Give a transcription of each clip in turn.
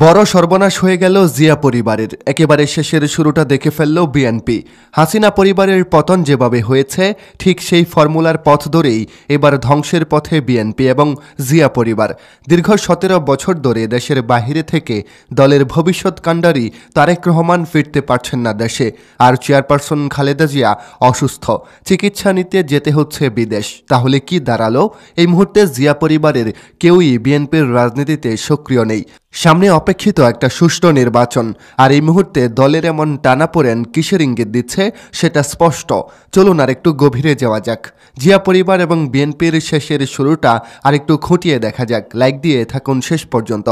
বড় সর্বনাশ হয়ে গেল জিয়া পরিবারের। একেবারে শেষের শুরুটা দেখে ফেলল বিএনপি। হাসিনা পরিবারের পতন যেভাবে হয়েছে ঠিক সেই ফর্মুলার পথ ধরেই এবার ধ্বংসের পথে বিএনপি এবং জিয়া পরিবার। দীর্ঘ 17 বছর ধরে দেশের বাহিরে থেকে দলের ভবিষ্যৎ কাণ্ডারি তারেক রহমান ফিরতে পারছেন না দেশে, আর চেয়ারপারসন খালেদা জিয়া অসুস্থ, চিকিৎসা নিতে যেতে হচ্ছে বিদেশ। তাহলে কি দাঁড়ালো? এই মুহূর্তে জিয়া পরিবারের কেউই বিএনপির রাজনীতিতে সক্রিয় নেই। সামনে অপেক্ষিত একটা সুষ্ঠু নির্বাচন, আর এই মুহূর্তে দলের এমন টানাপোড়েন কিসের ইঙ্গিত দিচ্ছে সেটা স্পষ্ট। চলুন আর একটু গভীরে যাওয়া যাক। জিয়া পরিবার এবং বিএনপির শেষের শুরুটা আর একটু খুঁটিয়ে দেখা যাক। লাইক দিয়ে থাকুন শেষ পর্যন্ত।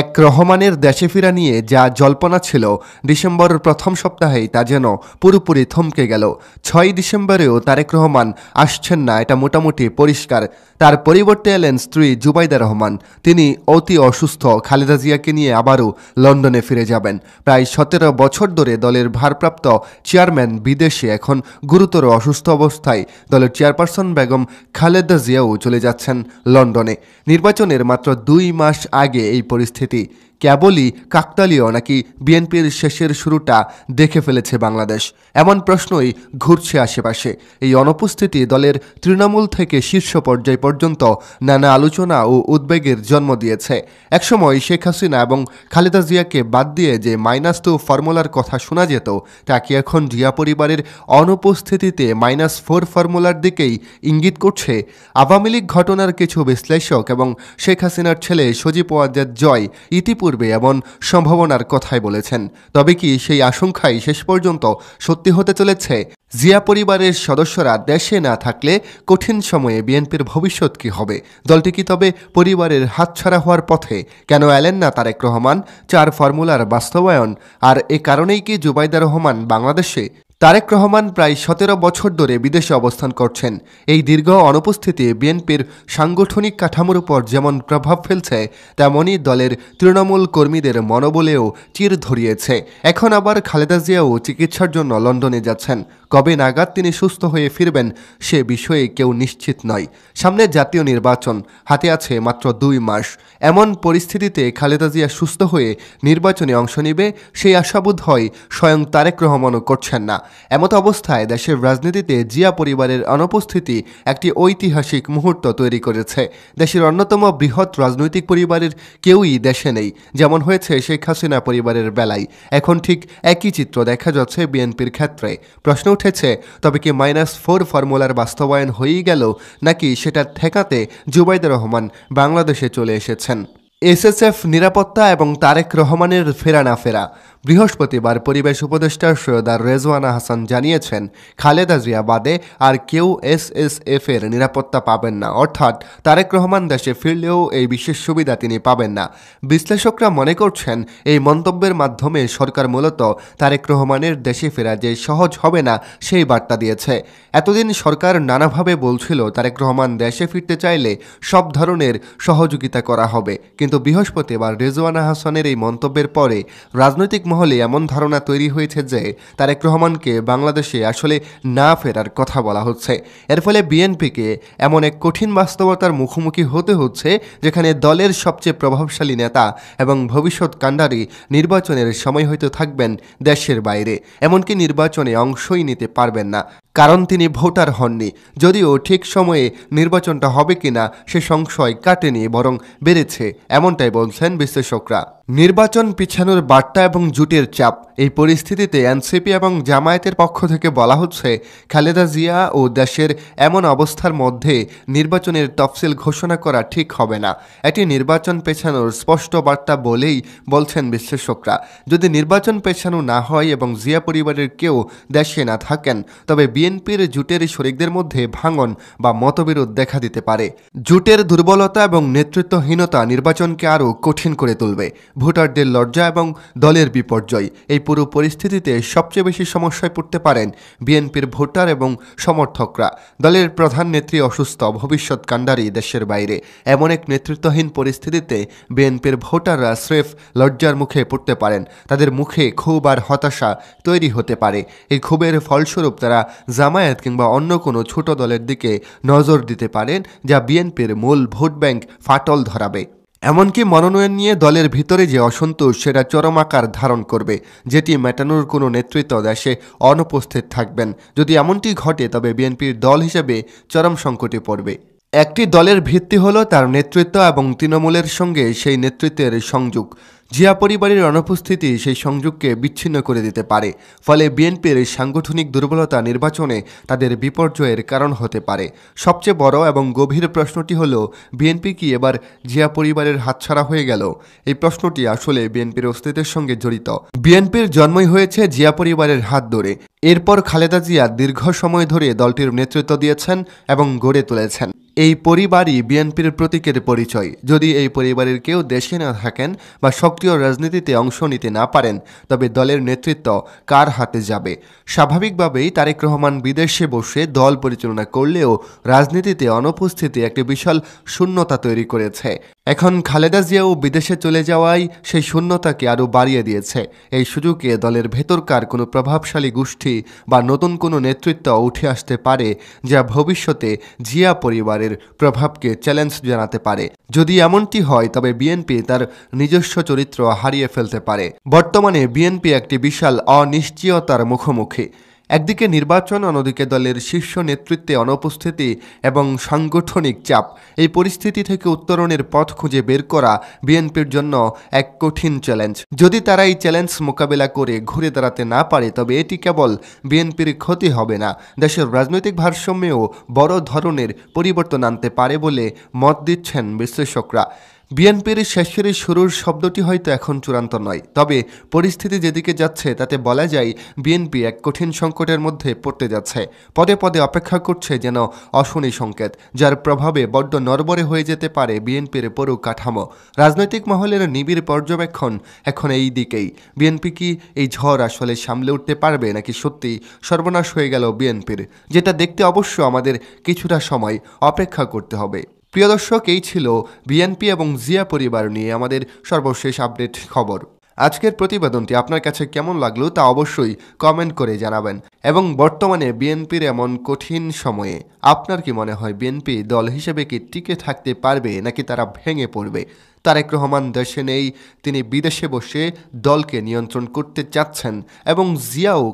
এক রহমানের দেশে ফেরা নিয়ে যা জল্পনা ছিল ডিসেম্বরের প্রথম সপ্তাহেই তা যেন পুরোপুরি থমকে গেল। 6 ডিসেম্বরেও তারেক রহমান আসছেন না, এটা মোটামুটি পরিষ্কার। তার পরিবর্তে এলেন স্ত্রী জুবাইদা রহমান। তিনি অতি অসুস্থ, খালেদা জিয়াকে নিয়ে আবারও লন্ডনে ফিরে যাবেন। প্রায় 17 বছর ধরে দলের ভারপ্রাপ্ত চেয়ারম্যান বিদেশে, এখন গুরুতর অসুস্থ অবস্থায় দলের চেয়ারপারসন বেগম খালেদা জিয়াও চলে যাচ্ছেন লন্ডনে। নির্বাচনের মাত্র 2 মাস আগে এই পরিস্থিতি কেবলই কাকতালীয় নাকি বিএনপির শেষের শুরুটা দেখে ফেলেছে বাংলাদেশ? এমন প্রশ্নই ঘুরছে আশেপাশে। এই অনুপস্থিতি দলের তৃণমূল থেকে শীর্ষ পর্যায় পর্যন্ত নানা আলোচনা ও উদ্বেগের জন্ম দিয়েছে। একসময় শেখ হাসিনা এবং খালেদা জিয়াকে বাদ দিয়ে যে -2 ফর্মুলার কথা শোনা যেত, তা কি এখন জিয়া পরিবারের অনুপস্থিতিতে -4 ফর্মুলার দিকেই ইঙ্গিত করছে? আওয়ামী লীগ ঘটনার কিছু বিশ্লেষক এবং শেখ হাসিনার ছেলে সজীব ওয়াজেদ জয় ইতিপূর্বে এমন সম্ভাবনার কথাই বলেছেন। তবে কি সেই আশঙ্কাই শেষ পর্যন্ত সত্যি হতে চলেছে? জিয়া পরিবারের সদস্যরা দেশে না থাকলে কঠিন সময়ে বিএনপির ভবিষ্যৎ কি হবে? দলটি কি তবে পরিবারের হাতছাড়া হওয়ার পথে? কেন এলেন না তারেক রহমান? 4 ফর্মুলার বাস্তবায়ন, আর এ কারণেই কি জুবাইদা রহমান বাংলাদেশে? তারেক রহমান প্রায় 17 বছর ধরে বিদেশে অবস্থান করছেন। এই দীর্ঘ অনুপস্থিতি বিএনপির সাংগঠনিক কাঠামোর উপর যেমন প্রভাব ফেলছে, তেমনই দলের তৃণমূল কর্মীদের মনোবলেও চির ধরিয়েছে। এখন আবার খালেদা জিয়াও চিকিৎসার জন্য লন্ডনে যাচ্ছেন। কবে নাগাদ তিনি সুস্থ হয়ে ফিরবেন সে বিষয়ে কেউ নিশ্চিত নয়। সামনে জাতীয় নির্বাচন, হাতে আছে মাত্র 2 মাস। এমন পরিস্থিতিতে খালেদা জিয়া সুস্থ হয়ে নির্বাচনে অংশ নেবে সেই আশাবোধ হয় স্বয়ং তারেক রহমানও করছেন না। এমত অবস্থায় দেশের রাজনীতিতে জিয়া পরিবারের অনুপস্থিতি একটি ঐতিহাসিক মুহূর্ত তৈরি করেছে। দেশের অন্যতম বৃহৎ রাজনৈতিক পরিবারের কেউই দেশে নেই, যেমন হয়েছে শেখ হাসিনা পরিবারের বেলায়। এখন ঠিক একই চিত্র দেখা যাচ্ছে বিএনপির ক্ষেত্রে। প্রশ্ন উঠেছে, তবে কি -4 ফর্মুলার বাস্তবায়ন হয়েই গেল, নাকি সেটা ঠেকাতে জুবাইদা রহমান বাংলাদেশে চলে এসেছেন? এসএসএফ নিরাপত্তা এবং তারেক রহমানের ফেরা না ফেরা। বৃহস্পতিবার পরিবেশ উপদেষ্টা সৈয়দা রেজওয়ানা হাসান জানিয়েছেন, খালেদা জিয়া বাদে আর কেউ এসএসএফ এর নিরাপত্তা পাবেন না, অর্থাৎ তারেক রহমান দেশে ফিরলেও এই বিশেষ সুবিধা তিনি পাবেন না। বিশ্লেষকরা মনে করছেন, এই মন্তব্যের মাধ্যমে সরকার মূলত তারেক রহমানের দেশে ফেরা যে সহজ হবে না সেই বার্তা দিয়েছে। এতদিন সরকার নানাভাবে বলছিল তারেক রহমান দেশে ফিরতে চাইলে সব ধরনের সহযোগিতা করা হবে, কিন্তু বৃহস্পতিবার রেজওয়ানা হাসানের এই মন্তব্যের পরে রাজনৈতিক মহলে এমন ধারণা তৈরি হয়েছে যে তারেক রহমানকে বাংলাদেশে আসলে না ফেরার কথা বলা হচ্ছে। এর ফলে বিএনপিকে এমন এক কঠিন বাস্তবতার মুখোমুখি হতে হচ্ছে, যেখানে দলের সবচেয়ে প্রভাবশালী নেতা এবং ভবিষ্যৎ কাণ্ডারি নির্বাচনের সময় হয়তো থাকবেন দেশের বাইরে, এমনকি নির্বাচনে অংশই নিতে পারবেন না, কারণ তিনি ভোটার হননি। যদিও ঠিক সময়ে নির্বাচনটা হবে কিনা সে সংশয় কাটেনি, বরং বেড়েছে, এমনটাই বলছেন বিশ্লেষকরা। নির্বাচন পিছানোর বার্তা এবং জোটের চাপ। এই পরিস্থিতিতে এনসিপি এবং জামায়াতের পক্ষ থেকে বলা হচ্ছে, খালেদা জিয়া ও দেশের এমন অবস্থার মধ্যে নির্বাচনের তফসিল ঘোষণা করা ঠিক হবে না। এটি নির্বাচন পেছানোর স্পষ্ট বার্তা বলেই বলছেন বিশ্লেষকরা। যদি নির্বাচন পেছানো না হয় এবং জিয়া পরিবারের কেউ দেশে না থাকেন, তবে বিএনপির জোটের শরিকদের মধ্যে ভাঙন বা মতবিরোধ দেখা দিতে পারে। জোটের দুর্বলতা এবং নেতৃত্বহীনতা নির্বাচনকে আরও কঠিন করে তুলবে। ভোটারদের লজ্জা এবং দলের বিপর্যয়। এই পুরো পরিস্থিতিতে সবচেয়ে বেশি সমস্যায় পড়তে পারেন বিএনপির ভোটার এবং সমর্থকরা। দলের প্রধান নেত্রী অসুস্থ, ভবিষ্যৎ কাণ্ডারি দেশের বাইরে। এমন এক নেতৃত্বহীন পরিস্থিতিতে বিএনপির ভোটাররা স্রেফ লজ্জার মুখে পড়তে পারেন। তাদের মুখে ক্ষোভ আর হতাশা তৈরি হতে পারে। এই ক্ষোভের ফলস্বরূপ তারা জামায়াত কিংবা অন্য কোনো ছোট দলের দিকে নজর দিতে পারেন, যা বিএনপির মূল ভোট ব্যাংক ফাটল ধরাবে। এমনকি মনোনয়ন নিয়ে দলের ভিতরে যে অসন্তোষ সেটা চরম আকার ধারণ করবে, যেটি মেটানোর কোনো নেতৃত্ব দেশে অনুপস্থিত থাকবেন। যদি এমনটি ঘটে তবে বিএনপির দল হিসেবে চরম সংকটে পড়বে। একটি দলের ভিত্তি হলো তার নেতৃত্ব এবং তৃণমূলের সঙ্গে সেই নেতৃত্বের সংযোগ। জিয়া পরিবারের অনুপস্থিতি সেই সংযোগকে বিচ্ছিন্ন করে দিতে পারে, ফলে বিএনপির সাংগঠনিক দুর্বলতা নির্বাচনে তাদের বিপর্যয়ের কারণ হতে পারে। সবচেয়ে বড় এবং গভীর প্রশ্নটি হলো, বিএনপি কি এবার জিয়া পরিবারের হাতছাড়া হয়ে গেল? এই প্রশ্নটি আসলে বিএনপির অস্তিত্বের সঙ্গে জড়িত। বিএনপির জন্মই হয়েছে জিয়া পরিবারের হাত ধরে। এরপর খালেদা জিয়া দীর্ঘ সময় ধরে দলটির নেতৃত্ব দিয়েছেন এবং গড়ে তুলেছেন। এই পরিবারই বিএনপির প্রতীকের পরিচয়। যদি এই পরিবারের কেউ দেশে না থাকেন বা সক্রিয় রাজনীতিতে অংশ নিতে না পারেন, তবে দলের নেতৃত্ব কার হাতে যাবে? স্বাভাবিকভাবেই তারেক রহমান বিদেশে বসে দল পরিচালনা করলেও রাজনীতিতে অনুপস্থিতি একটি বিশাল শূন্যতা তৈরি করেছে। এখন খালেদা জিয়াও বিদেশে চলে যাওয়ায় সেই শূন্যতাকে আরও বাড়িয়ে দিয়েছে। এই সুযোগে দলের ভেতরকার কোনো প্রভাবশালী গোষ্ঠী বা নতুন কোনো নেতৃত্ব উঠে আসতে পারে, যা ভবিষ্যতে জিয়া পরিবারের প্রভাবকে চ্যালেঞ্জ জানাতে পারে। যদি এমনটি হয় তবে বিএনপি তার নিজস্ব চরিত্র হারিয়ে ফেলতে পারে। বর্তমানে বিএনপি একটি বিশাল অনিশ্চয়তার মুখোমুখি। একদিকে নির্বাচন, অন্যদিকে দলের শীর্ষ নেতৃত্বে অনুপস্থিতি এবং সাংগঠনিক চাপ। এই পরিস্থিতি থেকে উত্তরণের পথ খুঁজে বের করা বিএনপির জন্য এক কঠিন চ্যালেঞ্জ। যদি তারা এই চ্যালেঞ্জ মোকাবেলা করে ঘুরে দাঁড়াতে না পারে তবে এটি কেবল বিএনপির ক্ষতি হবে না, দেশের রাজনৈতিক ভারসাম্যেও বড় ধরনের পরিবর্তন আনতে পারে বলে মত দিচ্ছেন বিশ্লেষকরা। বিএনপির শেষের শুরুর শব্দটি হয়তো এখন চূড়ান্ত নয়, তবে পরিস্থিতি যেদিকে যাচ্ছে তাতে বলা যায় বিএনপি এক কঠিন সংকটের মধ্যে পড়তে যাচ্ছে। পদে পদে অপেক্ষা করছে যেন অশনি সংকেত, যার প্রভাবে বড্ড নড়বড়ে হয়ে যেতে পারে বিএনপির পুরো কাঠামো। রাজনৈতিক মহলের নিবিড় পর্যবেক্ষণ এখন এই দিকেই। বিএনপি কি এই ঝড় আসলে সামলে উঠতে পারবে, নাকি সত্যি সর্বনাশ হয়ে গেল বিএনপির? যেটা দেখতে অবশ্য আমাদের কিছুটা সময় অপেক্ষা করতে হবে। প্রিয় দর্শক, এই ছিল বিএনপি এবং জিয়া পরিবার নিয়ে আমাদের সর্বশেষ আপডেট খবর। আজকের প্রতিবেদনটি আপনার কাছে কেমন লাগলো তা অবশ্যই কমেন্ট করে জানাবেন। এবং বর্তমানে বিএনপির এমন কঠিন সময়ে আপনার কি মনে হয়, বিএনপি দল হিসেবে কি টিকে থাকতে পারবে নাকি তারা ভেঙে পড়বে? তারেক রহমান দেশে নেই, তিনি বিদেশে বসে দলকে নিয়ন্ত্রণ করতে চাচ্ছেন এবং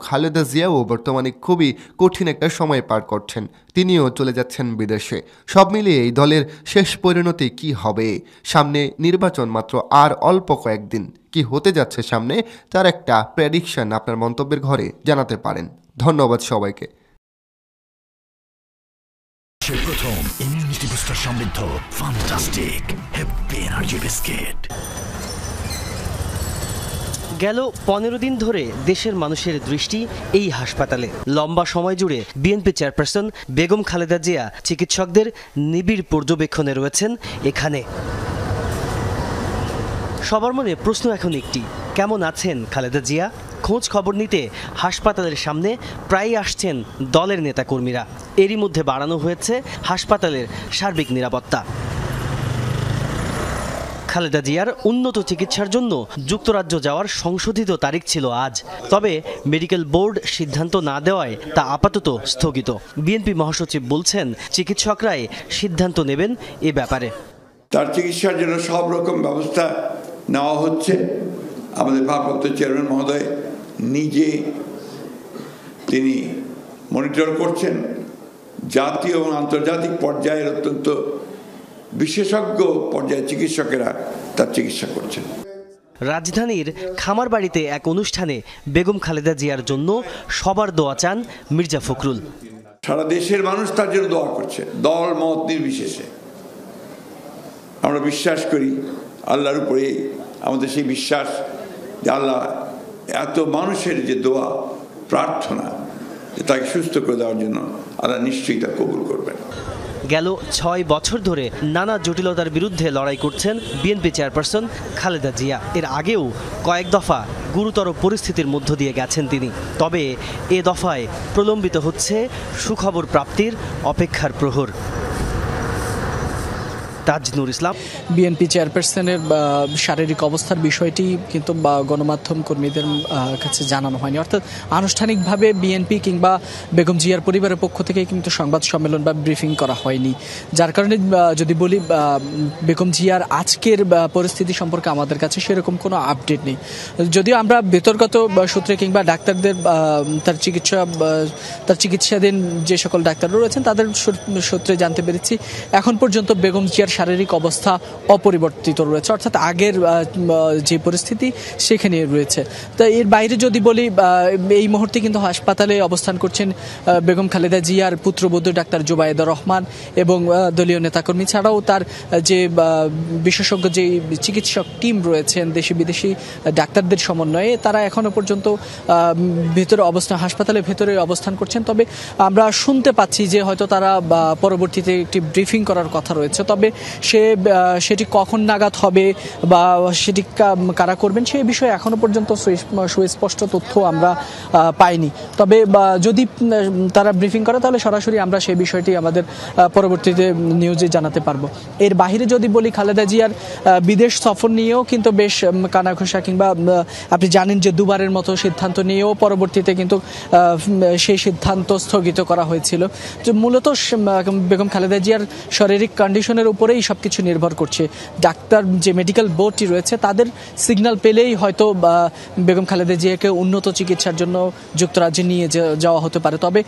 খালেদা জিয়াও বর্তমানে খুবই কঠিন একটা সময় পার করছেন, তিনিও চলে যাচ্ছেন বিদেশে। সব মিলিয়ে এই দলের শেষ পরিণতি কি হবে? সামনে নির্বাচন মাত্র আর অল্প কয়েকদিন। কি হতে যাচ্ছে সামনে তার একটা প্রেডিকশন আপনার মন্তব্যের ঘরে জানাতে পারেন। ধন্যবাদ সবাইকে। প্রথম ইমিউনিটি বুস্টার সমৃদ্ধ ফ্যান্টাস্টিক হ্যাপি এনার্জি বিস্কিট। গেল 15 দিন ধরে দেশের মানুষের দৃষ্টি এই হাসপাতালে। লম্বা সময় জুড়ে বিএনপি চেয়ারপারসন বেগম খালেদা জিয়া চিকিৎসকদের নিবিড় পর্যবেক্ষণে রয়েছেন এখানে। সবার মনে প্রশ্ন এখন একটি, কেমন আছেন খালেদা জিয়া? খোঁজ খবর নিতে হাসপাতালের সামনে প্রায়ই আসছেন দলের নেতাকর্মীরা। এরই মধ্যে বাড়ানো হয়েছে হাসপাতালের সার্বিক নিরাপত্তা। খালেদা জিয়ার উন্নত চিকিৎসার জন্য যুক্তরাজ্য যাওয়ার সংশোধিত তারিখ ছিল আজ, তবে মেডিকেল বোর্ড সিদ্ধান্ত না দেওয়ায় তা আপাতত স্থগিত। বিএনপি মহাসচিব বলছেন চিকিৎসকরাই সিদ্ধান্ত নেবেন এ ব্যাপারে। তার চিকিৎসার জন্য সব রকম ব্যবস্থা নেওয়া হচ্ছে। আমাদের ভারপ্রাপ্ত চেয়ারম্যান মহোদয় নিজে তিনি মনিটর করছেন। জাতীয় এবং আন্তর্জাতিক পর্যায়ের অত্যন্ত বিশেষজ্ঞ পর্যায়ের চিকিৎসকেরা তার চিকিৎসা করছেন। রাজধানীর খামারবাড়িতে এক অনুষ্ঠানে বেগম খালেদা জিয়ার জন্য সবার দোয়া চান মির্জা ফখরুল। সারা দেশের মানুষ তার জন্য দোয়া করছে, দল মত নির্বিশেষে। আমরা বিশ্বাস করি আল্লাহর উপরে, আমাদের সেই বিশ্বাস যে আল্লাহ এত মানুষের যে দোয়া প্রার্থনা, তাকে সুস্থ করে দেওয়ার জন্য আল্লাহ নিশ্চয়ই তা কবুল করবেন। গেল 6 বছর ধরে নানা জটিলতার বিরুদ্ধে লড়াই করছেন বিএনপি চেয়ারপারসন খালেদা জিয়া। এর আগেও কয়েক দফা গুরুতর পরিস্থিতির মধ্য দিয়ে গেছেন তিনি। তবে এ দফায় প্রলম্বিত হচ্ছে সুখবর প্রাপ্তির অপেক্ষার প্রহর। তাজনুর ইসলাম। বিএনপি চেয়ারপারসনের শারীরিক অবস্থার বিষয়টি কিন্তু গণমাধ্যম কর্মীদের কাছে জানানো হয়নি, অর্থাৎ আনুষ্ঠানিকভাবে বিএনপি কিংবা বেগম জিয়ার পরিবারের পক্ষ থেকে কিন্তু সংবাদ সম্মেলন বা ব্রিফিং করা হয়নি। যার কারণে যদি বলি বেগম জিয়ার আজকের পরিস্থিতি সম্পর্কে আমাদের কাছে সেরকম কোনো আপডেট নেই। যদিও আমরা বিতর্কত সূত্রে কিংবা ডাক্তারদের তার চিকিৎসাধীন যে সকল ডাক্তার রয়েছেন তাদের সূত্রে জানতে পেরেছি এখন পর্যন্ত বেগম জিয়ার শারীরিক অবস্থা অপরিবর্তিত রয়েছে, অর্থাৎ আগের যে পরিস্থিতি সেখানে রয়েছে। তো এর বাইরে যদি বলি এই মুহূর্তে কিন্তু হাসপাতালে অবস্থান করছেন বেগম খালেদা জিয়ার পুত্রবধূ ডাক্তার জুবায়েদা রহমান এবং দলীয় নেতাকর্মী ছাড়াও তার যে বিশেষজ্ঞ যে চিকিৎসক টিম রয়েছেন দেশি বিদেশি ডাক্তারদের সমন্বয়ে তারা এখনো পর্যন্ত হাসপাতালের ভেতরে অবস্থান করছেন। তবে আমরা শুনতে পাচ্ছি যে হয়তো তারা পরবর্তীতে একটি ব্রিফিং করার কথা রয়েছে, তবে সেটি কখন নাগাদ হবে বা সেটি কারা করবেন সেই বিষয়ে এখনো পর্যন্ত সুস্পষ্ট তথ্য আমরা পাইনি। তবে যদি তারা ব্রিফিং করে তাহলে সরাসরি আমরা সেই বিষয়টি আমাদের পরবর্তীতে নিউজে জানাতে পারবো। এর বাইরে যদি বলি খালেদা জিয়ার বিদেশ সফর নিয়েও কিন্তু বেশ কানাঘুষা কিংবা আপনি জানেন যে দুবারের মতো সিদ্ধান্ত নিয়েও পরবর্তীতে কিন্তু সেই সিদ্ধান্ত স্থগিত করা হয়েছিল। যে মূলত বেগম খালেদা জিয়ার শারীরিক কন্ডিশনের উপরেই সবকিছু নির্ভর করছে। ডাক্তার যে মেডিকেল বোর্ডটি রয়েছে তাদের সিগন্যাল পেলেই হয়তো বেগম খালেদা জিয়াকে উন্নত চিকিৎসার জন্য যুক্তরাজ্যে নিয়ে যাওয়া হতে পারে। তবে